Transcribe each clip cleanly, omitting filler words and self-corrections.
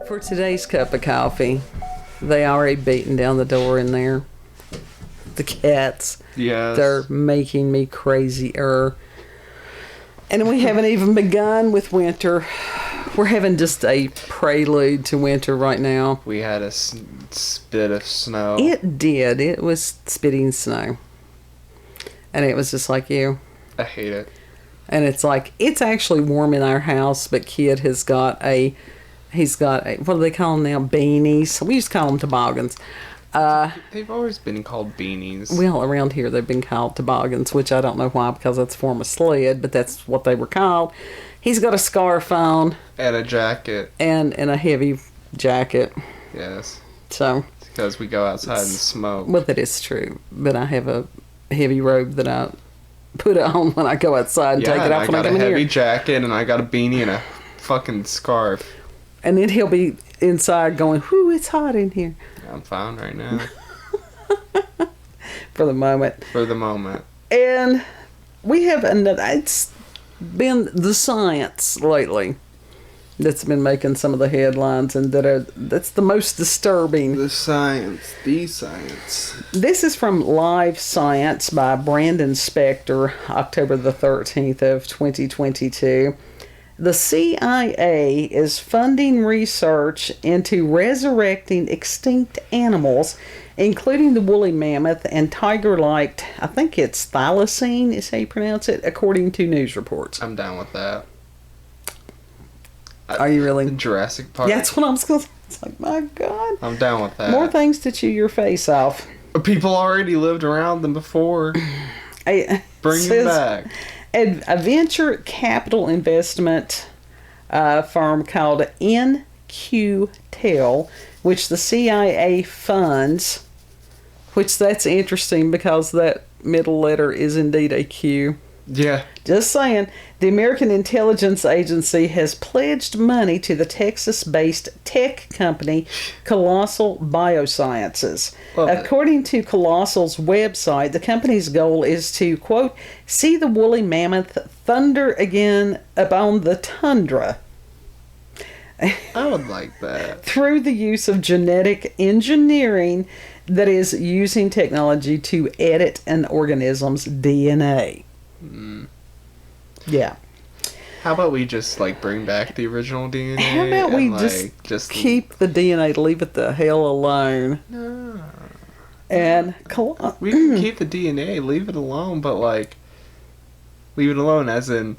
For today's cup of coffee, they already beaten down the door in there. The cats. Yes. They're making me crazier. And we haven't even begun with winter. We're having just a prelude to winter right now. We had a spit of snow. It did. It was spitting snow. And it was just like you. I hate it. And it's like, it's actually warm in our house, but Kid has got a, what do they call them now? Beanies. We used to call them toboggans. They've always been called beanies. Well, around here they've been called toboggans, which I don't know why, because that's a form of sled, but that's what they were called. He's got a scarf on. And a jacket. And a heavy jacket. Yes. So. It's because we go outside and smoke. Well, that is true. But I have a heavy robe that I put on when I go outside and take it off when I come in here. I got a heavy jacket and I got a beanie and a fucking scarf. And then he'll be inside going, whoo, it's hot in here. I'm fine right now. For the moment. For the moment. And we have another, it's been the science lately that's been making some of the headlines, and that's the most disturbing. The science. This is from Live Science by Brandon Specktor, October the 13th of 2022. The CIA is funding research into resurrecting extinct animals, including the woolly mammoth and tiger-like, I think it's thylacine is how you pronounce it, according to news reports. I'm down with that. Are you really? The Jurassic Park. Yeah, that's what I'm going to say. It's like, my God. I'm down with that. More things to chew your face off. People already lived around them before. Bring them back. A venture capital investment firm called NQTel, which the CIA funds, which that's interesting because that middle letter is indeed a Q. Yeah. Just saying. The American Intelligence Agency has pledged money to the Texas-based tech company Colossal Biosciences. According to Colossal's website, the company's goal is to, quote, see the woolly mammoth thunder again upon the tundra. I would like that. Through the use of genetic engineering that is using technology to edit an organism's DNA. Yeah. How about we just bring back the original DNA? How about we just keep the DNA, leave it the hell alone? No. And we can keep the DNA, leave it alone, but leave it alone as in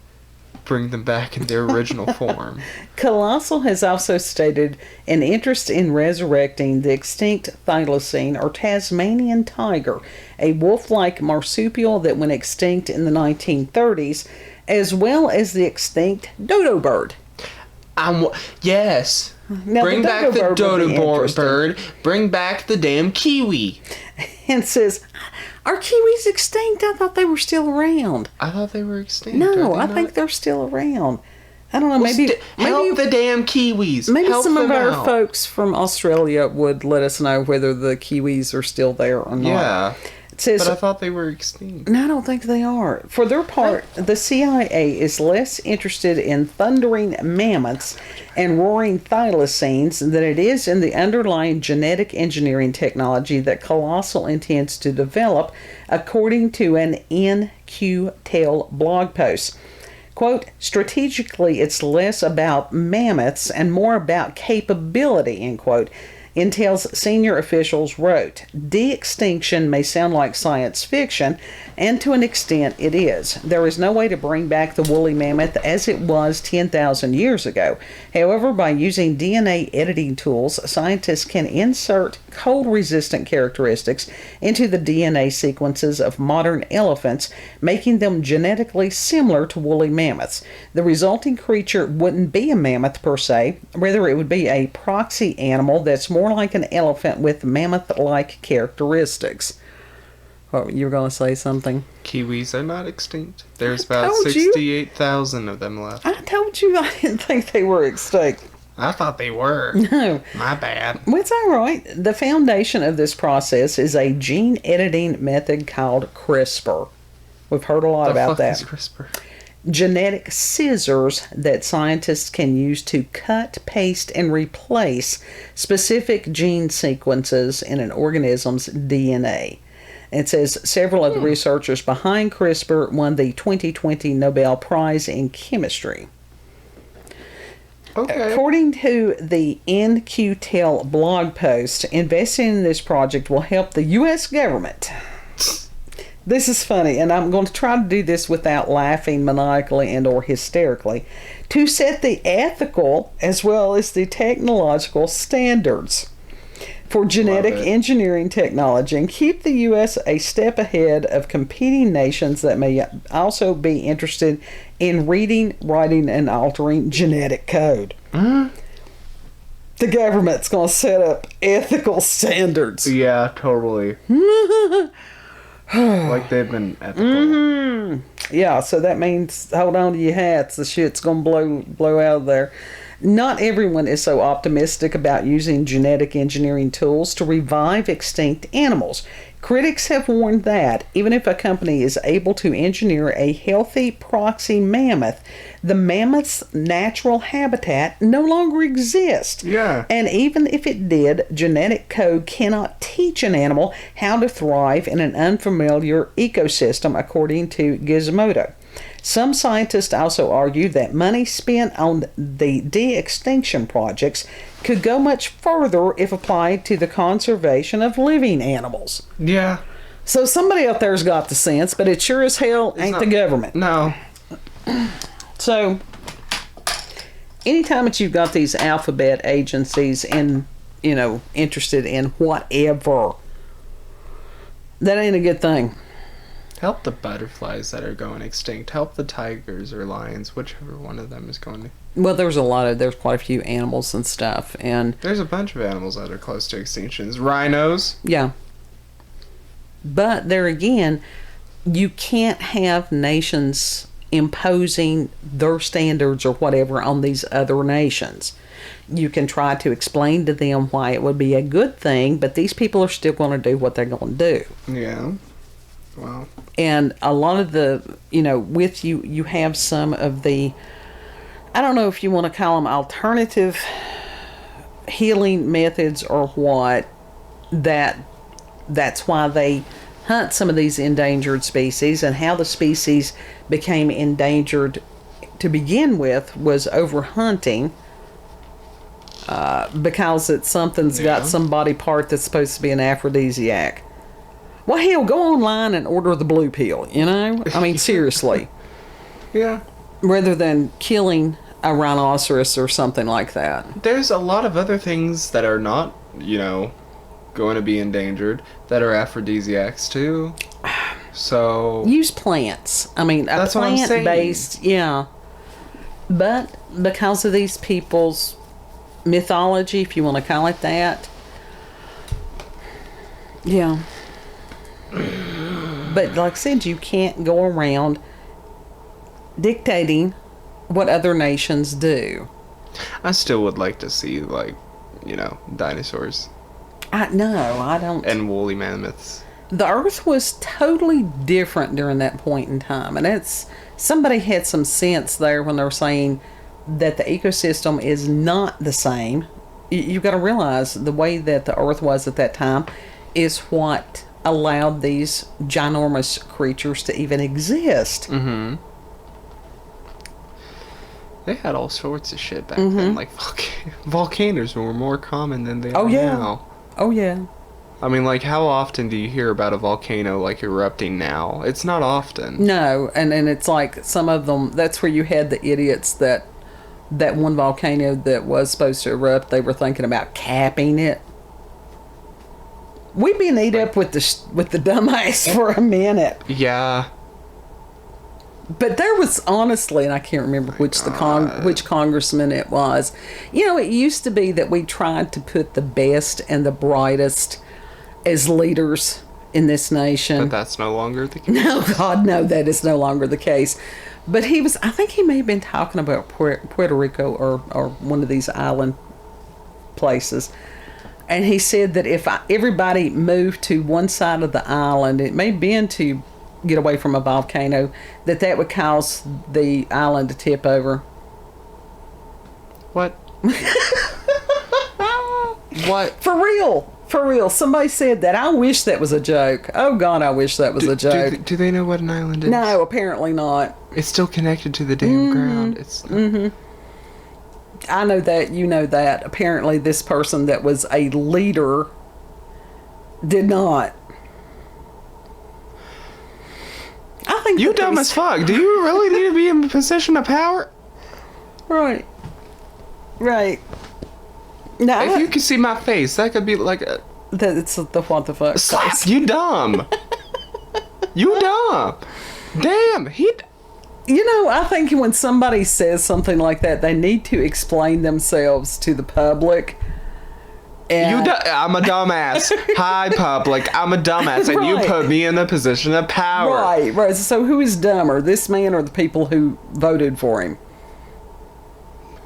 bring them back in their original form. Colossal has also stated an interest in resurrecting the extinct thylacine or Tasmanian tiger, a wolf-like marsupial that went extinct in the 1930s, as well as the extinct dodo bird. Yes. Now, bring back the dodo bird. Bring back the damn kiwi. And says, are kiwis extinct? I thought they were still around. I thought they were extinct. No, I think they're still around. I don't know. Maybe help the damn kiwis. Maybe help some of our out. folks from Australia would let us know whether the kiwis are still there or not. Yeah. Says, but I thought they were extinct. No, I don't think they are. For their part, the CIA is less interested in thundering mammoths and roaring thylacines than it is in the underlying genetic engineering technology that Colossal intends to develop, according to an NQTel blog post. Quote, strategically, it's less about mammoths and more about capability, end quote. Intel's senior officials wrote, de-extinction may sound like science fiction, and to an extent it is. There is no way to bring back the woolly mammoth as it was 10,000 years ago. However, by using DNA editing tools, scientists can insert cold-resistant characteristics into the DNA sequences of modern elephants, making them genetically similar to woolly mammoths. The resulting creature wouldn't be a mammoth per se, rather it would be a proxy animal that's more like an elephant with mammoth-like characteristics. Oh, you were going to say something? Kiwis are not extinct. There's about 68,000 of them left. I told you I didn't think they were extinct. I thought they were. No. My bad. Well, it's all right. The foundation of this process is a gene editing method called CRISPR. We've heard a lot about that. CRISPR? genetic scissors that scientists can use to cut, paste, and replace specific gene sequences in an organism's DNA. It says several of the researchers behind CRISPR won the 2020 Nobel Prize in Chemistry. Okay. According to the NQTel blog post, investing in this project will help the U.S. government. This is funny, and I'm going to try to do this without laughing maniacally and or hysterically, to set the ethical as well as the technological standards for genetic engineering technology and keep the U.S. a step ahead of competing nations that may also be interested in reading, writing, and altering genetic code. The government's going to set up ethical standards. Yeah, totally. Like they've been ethical. Yeah, so that means hold on to your hats. The shit's going to blow out of there. Not everyone is so optimistic about using genetic engineering tools to revive extinct animals. Critics have warned that even if a company is able to engineer a healthy proxy mammoth, the mammoth's natural habitat no longer exists. Yeah. And even if it did, genetic code cannot teach an animal how to thrive in an unfamiliar ecosystem, according to Gizmodo. Some scientists also argue that money spent on the de-extinction projects could go much further if applied to the conservation of living animals. Yeah. So somebody out there's got the sense, but it sure as hell ain't the government. No. So, anytime that you've got these alphabet agencies interested in whatever, that ain't a good thing. Help the butterflies that are going extinct. Help the tigers or lions, whichever one of them is going to. Well, there's quite a few animals and stuff, and there's a bunch of animals that are close to extinctions. Rhinos. Yeah. But there again, you can't have nations imposing their standards or whatever on these other nations. You can try to explain to them why it would be a good thing, but these people are still going to do what they're going to do. Yeah. Wow. And a lot of the, with you have some of the, I don't know if you want to call them alternative healing methods or what, that's why they hunt some of these endangered species, and how the species became endangered to begin with was over hunting, because something's got some body part that's supposed to be an aphrodisiac. Well, hell, go online and order the blue pill, I mean, seriously. Yeah. Rather than killing a rhinoceros or something like that. There's a lot of other things that are not, going to be endangered that are aphrodisiacs too. So use plants. I mean, a plant-based, yeah. But because of these people's mythology, if you want to call it that, yeah. But like I said, you can't go around dictating what other nations do. I still would like to see, dinosaurs. No, I don't. And woolly mammoths. The Earth was totally different during that point in time. And somebody had some sense there when they were saying that the ecosystem is not the same. You've got to realize the way that the Earth was at that time is what allowed these ginormous creatures to even exist. Mm-hmm. They had all sorts of shit back then. Like, volcanoes were more common than they are now. Oh, yeah. I mean, how often do you hear about a volcano, erupting now? It's not often. No, and it's like some of them, that's where you had the idiots that one volcano that was supposed to erupt, they were thinking about capping it. We've been eat up with the dumbass for a minute. Yeah. But there was, honestly, and I can't remember which congressman it was. It used to be that we tried to put the best and the brightest as leaders in this nation. But that's no longer the case. No, God, no, that is no longer the case. But I think he may have been talking about Puerto Rico or one of these island places. And he said that if everybody moved to one side of the island, it may have been to get away from a volcano, that would cause the island to tip over. What? What? For real. For real. Somebody said that. I wish that was a joke. Oh, God, I wish that was a joke. Do they know what an island is? No, apparently not. It's still connected to the damn ground. It's. I know that. You know that. Apparently, this person that was a leader did not. I think You dumb as fuck. Do you really need to be in a position of power? Right. Right. No, If you could see my face, that could be like a... That's the what the fuck. Slap! You dumb! You dumb! Damn! You know, I think when somebody says something like that, they need to explain themselves to the public. And I'm a dumbass. Hi, public. I'm a dumbass, and you Right. put me in a position of power. Right. So who is dumber, this man or the people who voted for him?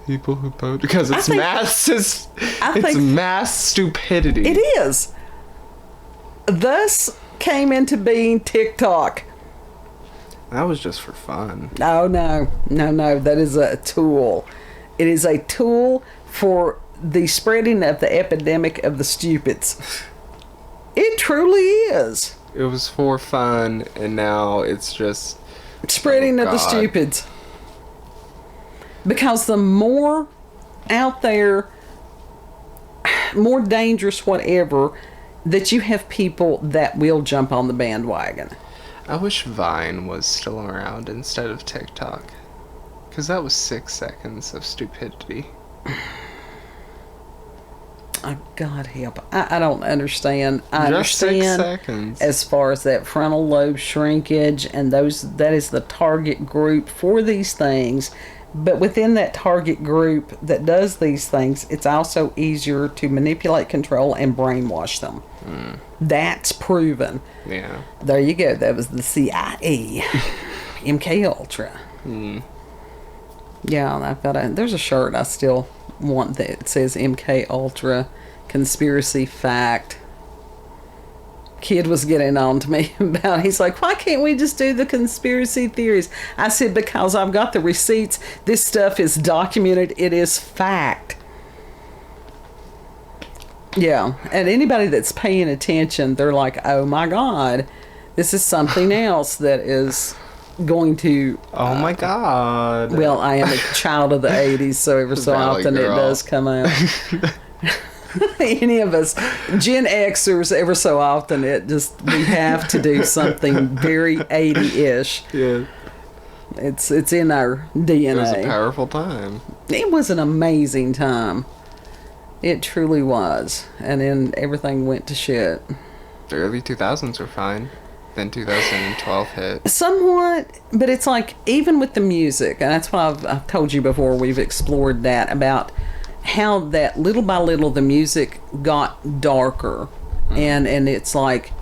People who vote because it's think- mass. I It's think- mass stupidity. It is. Thus came into being TikTok. That was just for fun. No. That is a tool. It is a tool for the spreading of the epidemic of the stupids. It truly is. It was for fun, and now it's just Spreading of the God. stupids. Because the more out there, more dangerous, whatever, that you have people that will jump on the bandwagon. I wish Vine was still around instead of TikTok. Because that was 6 seconds of stupidity. Oh, God help. I don't understand. I Just 6 understand seconds. as far as that frontal lobe shrinkage and that is the target group for these things. But within that target group that does these things, it's also easier to manipulate, control, and brainwash them. That's proven. Yeah. There you go. That was the CIA. MK Ultra. Yeah, I've got there's a shirt I still want that says MK Ultra conspiracy fact. Kid was getting on to me about, he's like, why can't we just do the conspiracy theories? I said, because I've got the receipts. This stuff is documented. It is fact. Yeah, and anybody that's paying attention, they're like, oh my God, this is something else that is going to... Oh my God. Well, I am a child of the 80s, so every so Valley often girl. it does come out. Any of us Gen Xers, ever so often we have to do something very 80-ish. Yeah. It's in our DNA. It was a powerful time. It was an amazing time. It truly was. And then everything went to shit. The early 2000s were fine. Then 2012 hit. Somewhat, but it's like, even with the music, and that's what I've told you before, we've explored that, about how that little by little the music got darker. And it's like,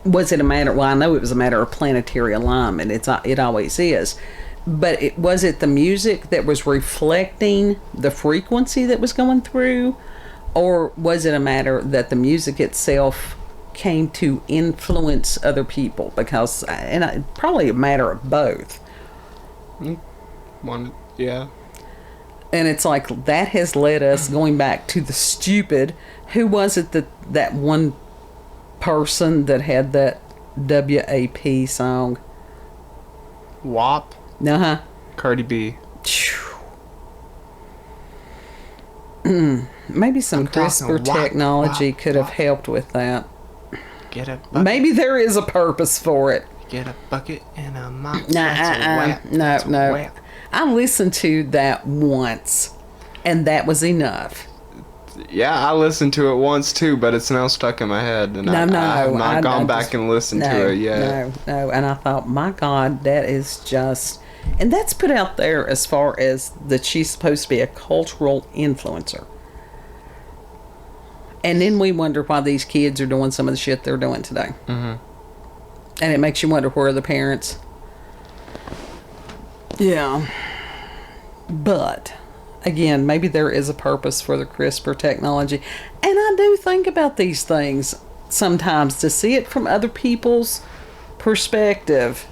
was it a matter, well, I know it was a matter of planetary alignment. It always is. But was it the music that was reflecting the frequency that was going through? Or was it a matter that the music itself came to influence other people? Because, probably a matter of both. Yeah. And it's like, that has led us going back to the stupid. Who was it that one person that had that WAP song? WAP. Uh-huh. Cardi B. Maybe some I'm talking CRISPR wop, technology wop, could have wop. helped with that. Get a bucket. Maybe there is a purpose for it. Get a bucket and a mop. No. I listened to that once, and that was enough. Yeah, I listened to it once too, but it's now stuck in my head, and I have not gone back and listened to it yet. No. And I thought, my God, that is just... And that's put out there as far as that she's supposed to be a cultural influencer. And then we wonder why these kids are doing some of the shit they're doing today. Mm-hmm. And it makes you wonder, where are the parents? Yeah. But, again, maybe there is a purpose for the CRISPR technology. And I do think about these things sometimes, to see it from other people's perspective.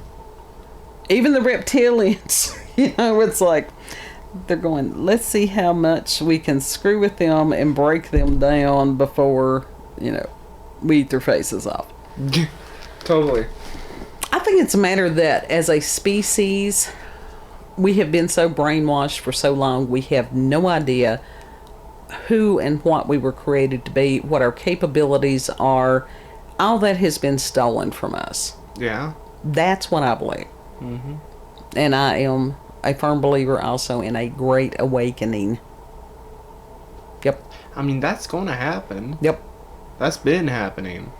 Even the reptilians, it's like they're going, let's see how much we can screw with them and break them down before, we eat their faces off. Totally. I think it's a matter that as a species, we have been so brainwashed for so long, we have no idea who and what we were created to be, what our capabilities are. All that has been stolen from us. Yeah. That's what I believe. Mm-hmm. And I am a firm believer also in a great awakening. Yep. I mean, that's going to happen. Yep. That's been happening.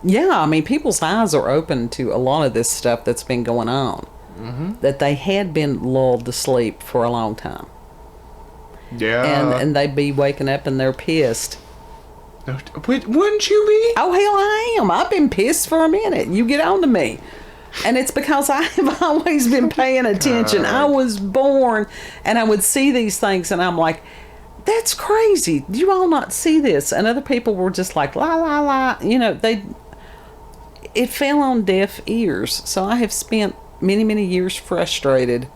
Yeah, I mean, people's eyes are open to a lot of this stuff that's been going on. Mm-hmm. That they had been lulled to sleep for a long time. Yeah. And they'd be waking up and they're pissed. Wouldn't you be? Oh, hell, I am. I've been pissed for a minute. You get on to me. And it's because I have always been paying attention. I was born and I would see these things and I'm like, that's crazy. Do you all not see this? And other people were just like, la, la, la. It fell on deaf ears. So I have spent many, many years frustrated.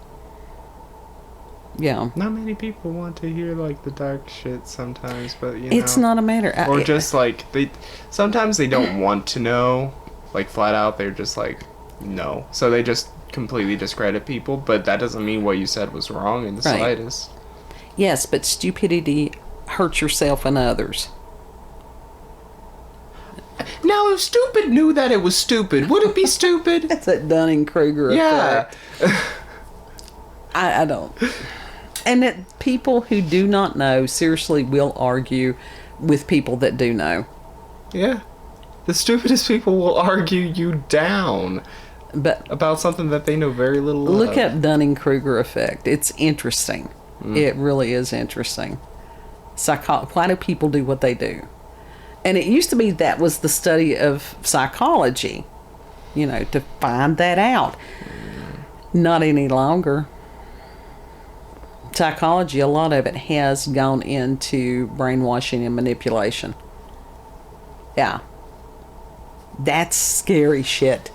Yeah. Not many people want to hear like the dark shit sometimes, but it's not a matter. Or just like sometimes they don't want to know, like flat out. They're just like, no. So they just completely discredit people, but that doesn't mean what you said was wrong in the slightest. Yes, but stupidity hurts yourself and others. Now, if stupid knew that it was stupid, would it be stupid? That's that Dunning-Kruger effect. Yeah. I don't. And that people who do not know seriously will argue with people that do know. Yeah. The stupidest people will argue you down about something that they know very little Look of. up Dunning-Kruger effect. It's interesting. It really is interesting. Why do people do what they do? And it used to be that was the study of psychology, to find that out. Not any longer. Psychology, a lot of it has gone into brainwashing and manipulation. Yeah. That's scary shit.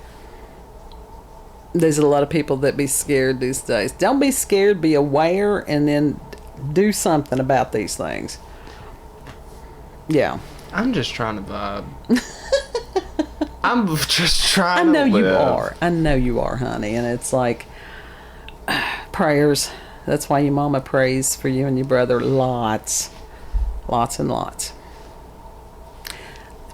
There's a lot of people that be scared these days. Don't be scared, be aware, and then do something about these things. Yeah. I'm just trying to vibe. I'm just trying to live. I know you are, honey. And it's like prayers. That's why your mama prays for you and your brother lots. Lots and lots.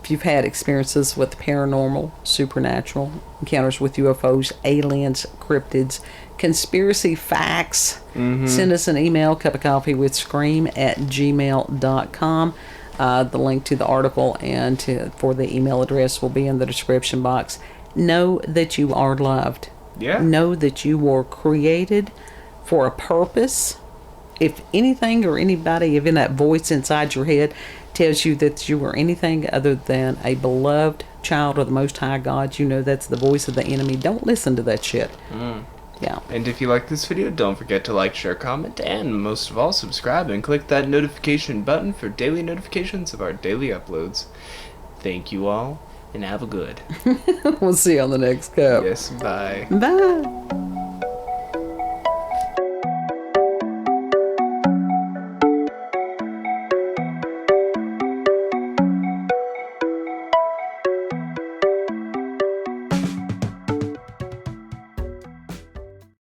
If you've had experiences with paranormal, supernatural, encounters with UFOs, aliens, cryptids, conspiracy facts, send us an email, cupofcoffeewithscream@gmail.com. The link to the article and for the email address will be in the description box. Know that you are loved. Yeah. Know that you were created for a purpose. If anything or anybody, even that voice inside your head tells you that you are anything other than a beloved child of the Most High God, that's the voice of the enemy. Don't listen to that shit. Yeah. And if you like this video, don't forget to like, share, comment, and most of all, subscribe and click that notification button for daily notifications of our daily uploads. Thank you all, and have a good. We'll see you on the next cup. Yes, bye. Bye.